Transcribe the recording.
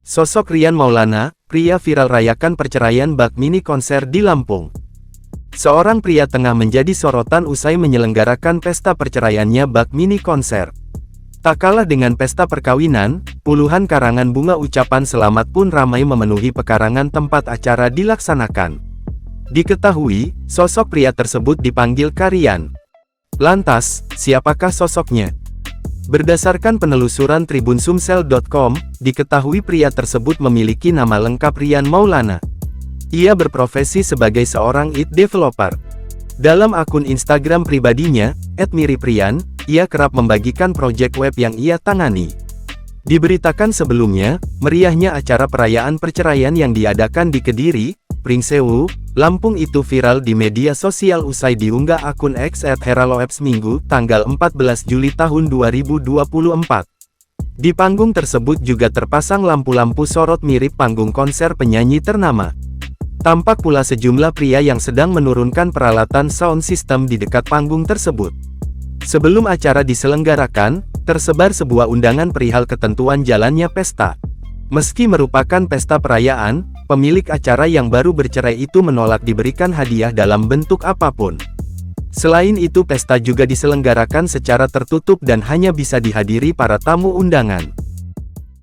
Sosok Rian Maulana, pria viral rayakan perceraian bak mini konser di Lampung. Seorang pria tengah menjadi sorotan usai menyelenggarakan pesta perceraiannya bak mini konser. Tak kalah dengan pesta perkawinan, puluhan karangan bunga ucapan selamat pun ramai memenuhi pekarangan tempat acara dilaksanakan. Diketahui, sosok pria tersebut dipanggil Rian. Lantas, siapakah sosoknya? Berdasarkan penelusuran tribunsumsel.com, diketahui pria tersebut memiliki nama lengkap Rian Maulana. Ia berprofesi sebagai seorang IT developer. Dalam akun Instagram pribadinya, @miriprian, ia kerap membagikan proyek web yang ia tangani. Diberitakan sebelumnya, meriahnya acara perayaan perceraian yang diadakan di Kediri, Pringsewu, Lampung itu viral di media sosial usai diunggah akun X @heraloeps Minggu, tanggal 14 Juli tahun 2024. Di panggung tersebut juga terpasang lampu-lampu sorot mirip panggung konser penyanyi ternama. Tampak pula sejumlah pria yang sedang menurunkan peralatan sound system di dekat panggung tersebut. Sebelum acara diselenggarakan, tersebar sebuah undangan perihal ketentuan jalannya pesta. Meski merupakan pesta perayaan, pemilik acara yang baru bercerai itu menolak diberikan hadiah dalam bentuk apapun. Selain itu, pesta juga diselenggarakan secara tertutup dan hanya bisa dihadiri para tamu undangan.